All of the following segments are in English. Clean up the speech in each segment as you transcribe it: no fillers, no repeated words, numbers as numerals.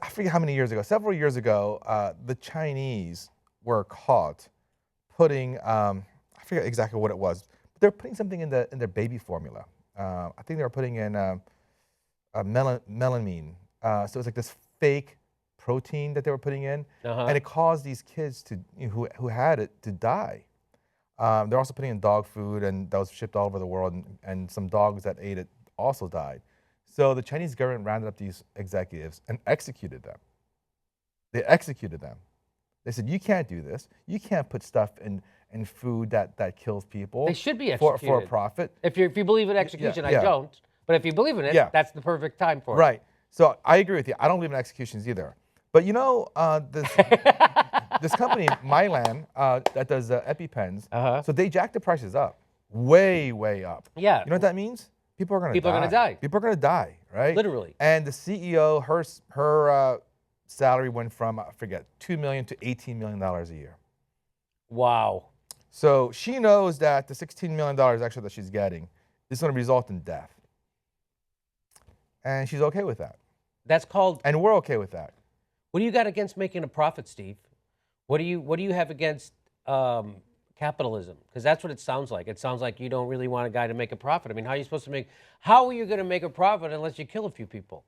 I forget how many years ago, several years ago, the Chinese were caught putting, I forget exactly what it was, but they're putting something in their baby formula. I think they were putting in melamine. So it's like this fake protein that they were putting in, and it caused these kids to who had it to die. They're also putting in dog food, and that was shipped all over the world, and some dogs that ate it also died. So the Chinese government rounded up these executives and executed them. They executed them. They said, you can't do this. You can't put stuff in food that kills people. They should be executed. For a profit. If you believe in execution, I don't. But if you believe in it, that's the perfect time for it. Right. So I agree with you. I don't believe in executions either. But you know, this company, Mylan, that does EpiPens, so they jack the prices up, way, way up. Yeah. You know what that means? People are going to die. People are going to die. People are going to die, right? Literally. And the CEO, her salary went from, I forget, $2 million to $18 million a year. Wow. So she knows that the $16 million extra that she's getting is going to result in death. And she's okay with that. That's called... And we're okay with that. What do you got against making a profit, Steve? What do you have against capitalism? Because that's what it sounds like. It sounds like you don't really want a guy to make a profit. I mean, how are you supposed to make? How are you going to make a profit unless you kill a few people?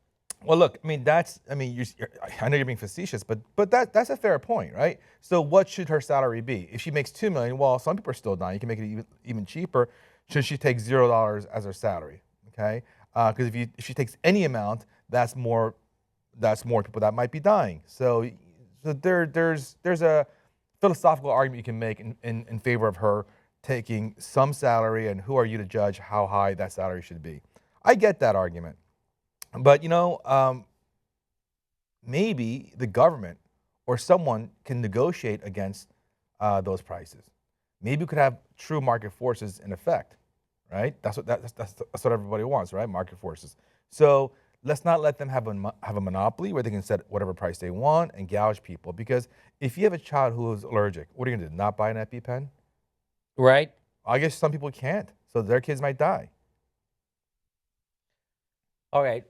Well, look, I mean, I know you're being facetious, but that's a fair point, right? So, what should her salary be? If she makes $2 million, well, some people are still dying. You can make it even cheaper. Should she take $0 as her salary? Okay, because if she takes any amount, that's more people that might be dying. So there's a philosophical argument you can make in favor of her taking some salary, and who are you to judge how high that salary should be? I get that argument. But, you know, maybe the government or someone can negotiate against those prices. Maybe we could have true market forces in effect, right? That's what everybody wants, right? Market forces. So let's not let them have a monopoly where they can set whatever price they want and gouge people. Because if you have a child who is allergic, what are you going to do? Not buy an EpiPen? Right. I guess some people can't, so their kids might die. All right.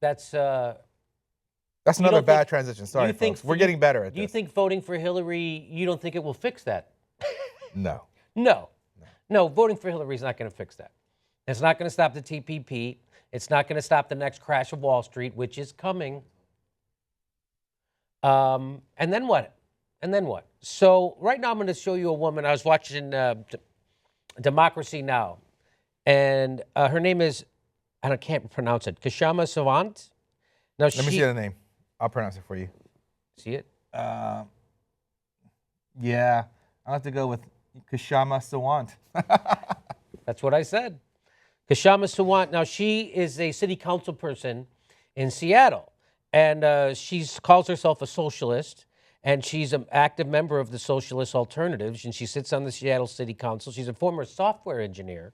That's another bad transition. Sorry, folks. We're getting better at this. Do you think voting for Hillary, you don't think it will fix that? No. No, voting for Hillary is not going to fix that. It's not going to stop the TPP. It's not going to stop the next crash of Wall Street, which is coming. And then what? So right now I'm going to show you a woman. I was watching Democracy Now! And her name is, I can't pronounce it, Kshama Sawant. Now Let me see the name. I'll pronounce it for you. See it? Yeah, I'll have to go with Kshama Sawant. That's what I said. Kshama Sawant. Now, she is a city council person in Seattle, and she calls herself a socialist, and she's an active member of the Socialist Alternatives, and she sits on the Seattle City Council. She's a former software engineer,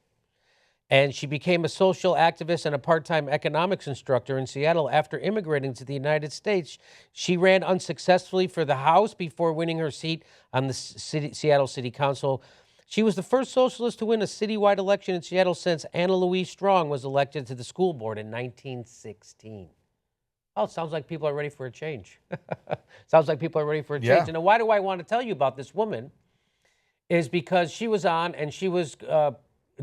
and she became a social activist and a part-time economics instructor in Seattle after immigrating to the United States. She ran unsuccessfully for the House before winning her seat on the Seattle City Council. She was the first socialist to win a citywide election in Seattle since Anna Louise Strong was elected to the school board in 1916. Oh, it sounds like people are ready for a change. Sounds like people are ready for a change. And why do I want to tell you about this woman? Is because she was on and she was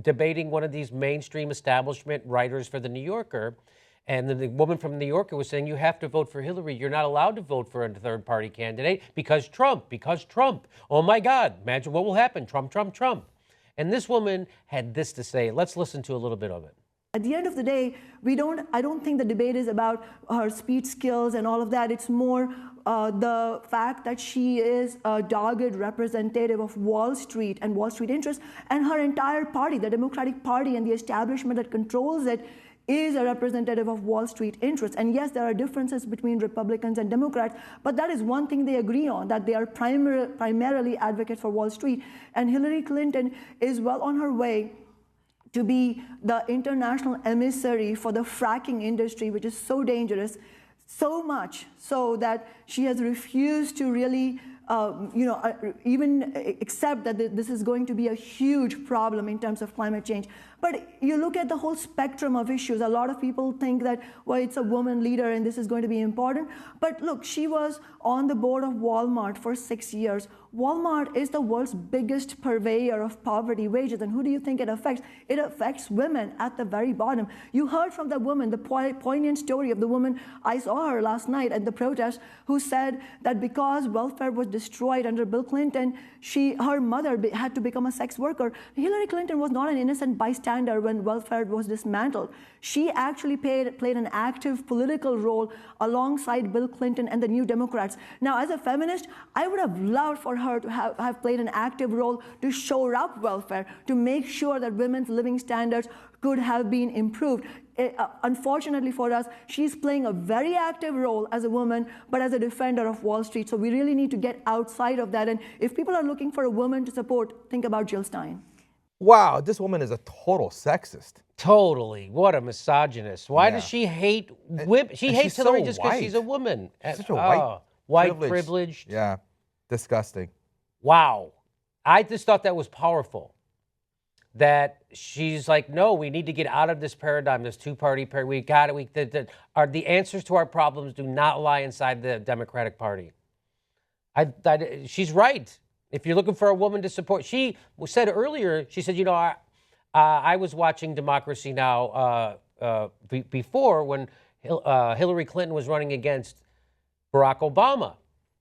debating one of these mainstream establishment writers for The New Yorker. And then the woman from The New Yorker was saying, you have to vote for Hillary. You're not allowed to vote for a third-party candidate because Trump. Oh, my God. Imagine what will happen. Trump. And this woman had this to say. Let's listen to a little bit of it. At the end of the day, I don't think the debate is about her speech skills and all of that. It's more the fact that she is a dogged representative of Wall Street and Wall Street interests, and her entire party, the Democratic Party and the establishment that controls it, is a representative of Wall Street interests. And yes, there are differences between Republicans and Democrats, but that is one thing they agree on, that they are primarily advocates for Wall Street. And Hillary Clinton is well on her way to be the international emissary for the fracking industry, which is so dangerous, so much so that she has refused to really even accept that this is going to be a huge problem in terms of climate change. But But you look at the whole spectrum of issues. A lot of people think that, well, it's a woman leader and this is going to be important. But look, she was on the board of Walmart for 6 years. Walmart is the world's biggest purveyor of poverty wages. And who do you think it affects? It affects women at the very bottom. You heard from the woman, the poignant story of the woman, I saw her last night at the protest, who said that because welfare was destroyed under Bill Clinton, her mother had to become a sex worker. Hillary Clinton was not an innocent bystander when welfare was dismantled. She actually played an active political role alongside Bill Clinton and the New Democrats. Now, as a feminist, I would have loved for her to have played an active role to shore up welfare, to make sure that women's living standards could have been improved. Unfortunately for us, she's playing a very active role as a woman, but as a defender of Wall Street. So we really need to get outside of that. And if people are looking for a woman to support, think about Jill Stein. Wow, this woman is a total sexist. Totally. What a misogynist. Why does she hate women? She hates she's Hillary so just because white. she's a woman. She's such a white privileged. Yeah, disgusting. Wow. I just thought that was powerful. That she's like, no, we need to get out of this paradigm, this two-party paradigm. We got it. The answers to our problems do not lie inside the Democratic Party. She's right. If you're looking for a woman to support, she said earlier, she said, I was watching Democracy Now! Before when Hillary Clinton was running against Barack Obama.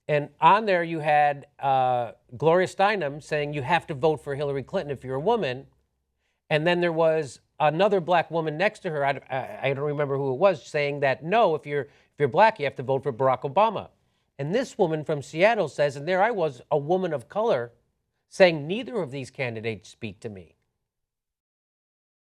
And on there you had Gloria Steinem saying you have to vote for Hillary Clinton if you're a woman. And then there was another black woman next to her, I don't remember who it was, saying that, no, if you're black, you have to vote for Barack Obama. And this woman from Seattle says, and there I was, a woman of color, saying neither of these candidates speak to me.